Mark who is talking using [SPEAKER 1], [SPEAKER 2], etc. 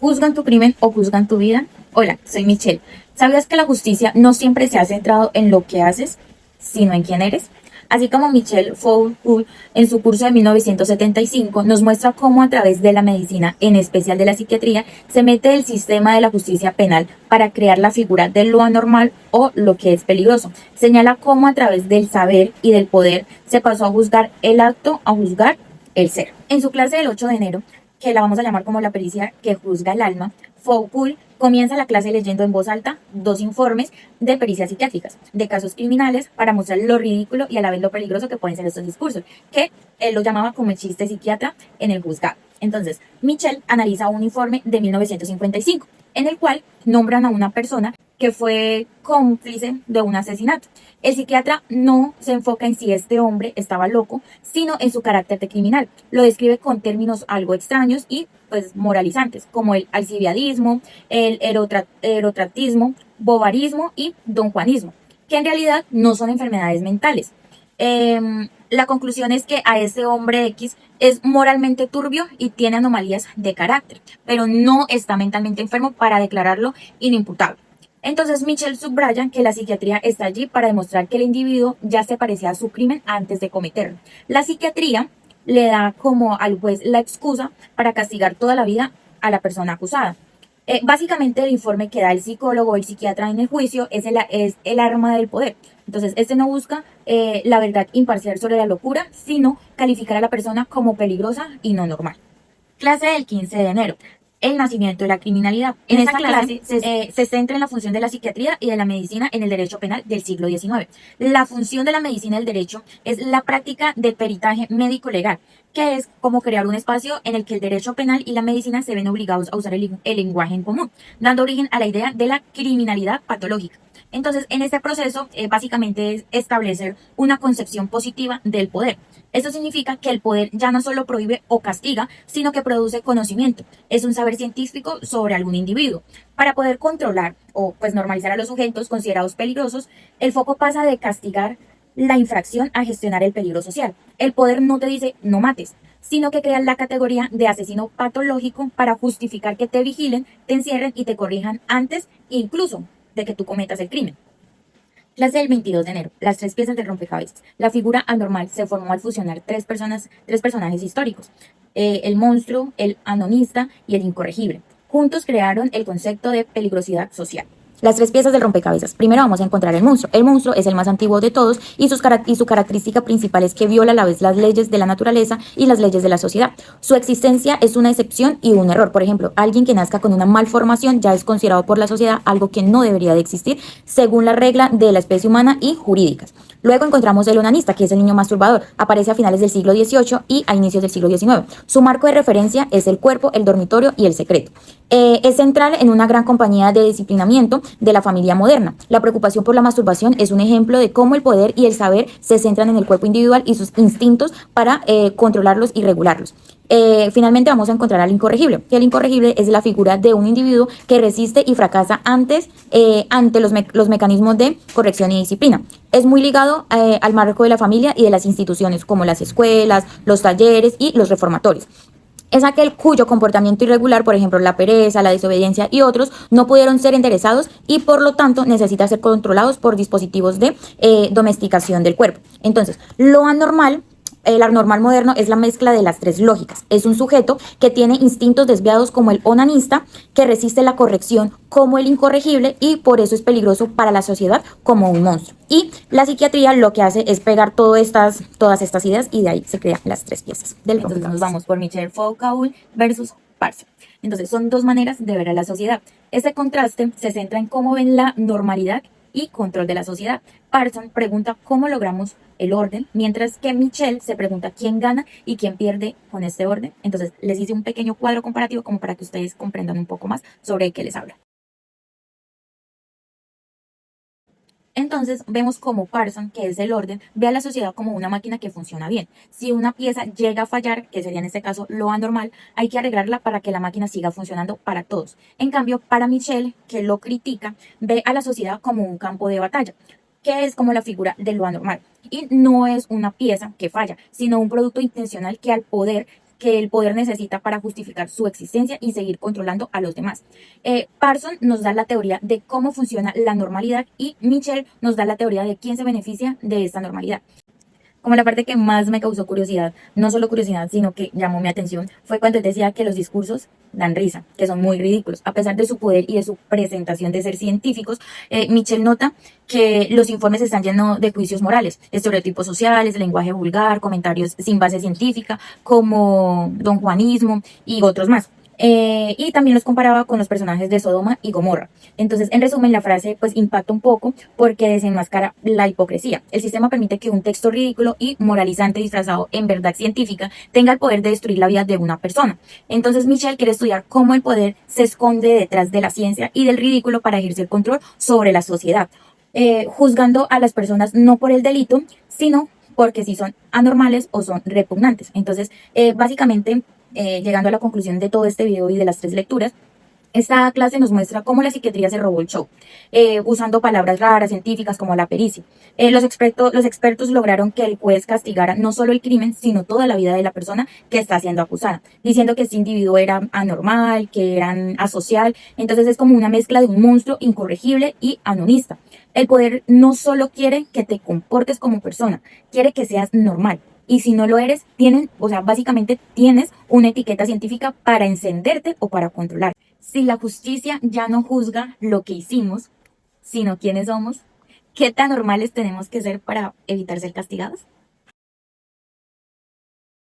[SPEAKER 1] ¿Juzgan tu crimen o juzgan tu vida? Hola, soy Michelle. ¿Sabías que la justicia no siempre se ha centrado en lo que haces, sino en quién eres? Así como Michelle Foucault en su curso de 1975 nos muestra cómo a través de la medicina, en especial de la psiquiatría, se mete el sistema de la justicia penal para crear la figura de lo anormal o lo que es peligroso. Señala cómo a través del saber y del poder se pasó a juzgar el acto a juzgar el ser. En su clase del 8 de enero, que la vamos a llamar como la pericia que juzga el alma, Foucault comienza la clase leyendo en voz alta dos informes de pericias psiquiátricas, de casos criminales, para mostrar lo ridículo y a la vez lo peligroso que pueden ser estos discursos, que él lo llamaba como el chiste psiquiatra en el juzgado. Entonces, Michel analiza un informe de 1955, en el cual nombran a una persona que fue cómplice de un asesinato. El psiquiatra no se enfoca en si este hombre estaba loco, sino en su carácter de criminal. Lo describe con términos algo extraños y pues moralizantes, como el alcibiadismo, el erotratismo, bovarismo y donjuanismo, que en realidad no son enfermedades mentales. La conclusión es que a ese hombre X es moralmente turbio y tiene anomalías de carácter, pero no está mentalmente enfermo para declararlo inimputable. Entonces Michel subraya que la psiquiatría está allí para demostrar que el individuo ya se parecía a su crimen antes de cometerlo. La psiquiatría le da como al juez la excusa para castigar toda la vida a la persona acusada. Básicamente el informe que da el psicólogo o el psiquiatra en el juicio es el arma del poder. Entonces, este no busca la verdad imparcial sobre la locura, sino calificar a la persona como peligrosa y no normal. Clase del 15 de enero. El nacimiento de la criminalidad. En esta clase se centra en la función de la psiquiatría y de la medicina en el derecho penal del siglo XIX. La función de la medicina del derecho es la práctica de peritaje médico-legal, que es como crear un espacio en el que el derecho penal y la medicina se ven obligados a usar el lenguaje en común, dando origen a la idea de la criminalidad patológica. Entonces, en este proceso, básicamente es establecer una concepción positiva del poder. Esto significa que el poder ya no solo prohíbe o castiga, sino que produce conocimiento. Es un saber científico sobre algún individuo. Para poder controlar o pues normalizar a los sujetos considerados peligrosos, el foco pasa de castigar la infracción a gestionar el peligro social. El poder no te dice no mates, sino que crea la categoría de asesino patológico para justificar que te vigilen, te encierren y te corrijan antes incluso de que tú cometas el crimen. Clase del 22 de enero. Las tres piezas del rompecabezas. La figura anormal se formó al fusionar tres personajes históricos. El monstruo, el anonista y el incorregible. Juntos crearon el concepto de peligrosidad social. Las tres piezas del rompecabezas. Primero vamos a encontrar el monstruo. El monstruo es el más antiguo de todos y su característica principal es que viola a la vez las leyes de la naturaleza y las leyes de la sociedad. Su existencia es una excepción y un error. Por ejemplo, alguien que nazca con una malformación ya es considerado por la sociedad algo que no debería de existir según la regla de la especie humana y jurídicas. Luego encontramos el onanista, que es el niño masturbador. Aparece a finales del siglo XVIII y a inicios del siglo XIX. Su marco de referencia es el cuerpo, el dormitorio y el secreto. Es central en una gran compañía de disciplinamiento de la familia moderna. La preocupación por la masturbación es un ejemplo de cómo el poder y el saber se centran en el cuerpo individual y sus instintos para controlarlos y regularlos. Finalmente vamos a encontrar al incorregible, que el incorregible es la figura de un individuo que resiste y fracasa ante los mecanismos de corrección y disciplina. Es muy ligado al marco de la familia y de las instituciones como las escuelas, los talleres y los reformatorios. Es aquel cuyo comportamiento irregular, por ejemplo, la pereza, la desobediencia y otros, no pudieron ser enderezados y por lo tanto necesita ser controlados por dispositivos de domesticación del cuerpo. Entonces, lo anormal, el anormal moderno es la mezcla de las tres lógicas. Es un sujeto que tiene instintos desviados como el onanista, que resiste la corrección como el incorregible y por eso es peligroso para la sociedad como un monstruo. Y la psiquiatría lo que hace es pegar todas estas ideas y de ahí se crean las tres piezas del rompecabezas. Entonces nos vamos por Michel Foucault versus Parson. Entonces son dos maneras de ver a la sociedad. Este contraste se centra en cómo ven la normalidad y control de la sociedad. Parson pregunta cómo logramos el orden, mientras que Michel se pregunta quién gana y quién pierde con este orden. Entonces les hice un pequeño cuadro comparativo como para que ustedes comprendan un poco más sobre qué les habla. Entonces vemos como Parson, que es el orden, ve a la sociedad como una máquina que funciona bien. Si una pieza llega a fallar, que sería en este caso lo anormal, hay que arreglarla para que la máquina siga funcionando para todos. En cambio, para Michel, que lo critica, ve a la sociedad como un campo de batalla, que es como la figura de lo anormal. Y no es una pieza que falla, sino un producto intencional que al poder que el poder necesita para justificar su existencia y seguir controlando a los demás. Parson nos da la teoría de cómo funciona la normalidad y Mitchell nos da la teoría de quién se beneficia de esta normalidad. Como la parte que más me causó curiosidad, no solo curiosidad, sino que llamó mi atención, fue cuando él decía que los discursos dan risa, que son muy ridículos. A pesar de su poder y de su presentación de ser científicos, Mitchell nota que los informes están llenos de juicios morales, estereotipos sociales, lenguaje vulgar, comentarios sin base científica, como don Juanismo y otros más. Y también los comparaba con los personajes de Sodoma y Gomorra. Entonces, en resumen, la frase pues impacta un poco porque desenmascara la hipocresía. El sistema permite que un texto ridículo y moralizante disfrazado en verdad científica tenga el poder de destruir la vida de una persona. Entonces, Mitchell quiere estudiar cómo el poder se esconde detrás de la ciencia y del ridículo para ejercer control sobre la sociedad, juzgando a las personas no por el delito, sino porque si son anormales o son repugnantes. Entonces, básicamente, llegando a la conclusión de todo este video y de las 3 lecturas, esta clase nos muestra cómo la psiquiatría se robó el show, usando palabras raras, científicas como la pericia. Los expertos lograron que el juez castigara no solo el crimen, sino toda la vida de la persona que está siendo acusada, diciendo que este individuo era anormal, que era asocial. Entonces es como una mezcla de un monstruo incorregible y anonista. El poder no solo quiere que te comportes como persona, quiere que seas normal. Y si no lo eres, básicamente tienes una etiqueta científica para encenderte o para controlar. Si la justicia ya no juzga lo que hicimos, sino quiénes somos, ¿qué tan normales tenemos que ser para evitar ser castigados?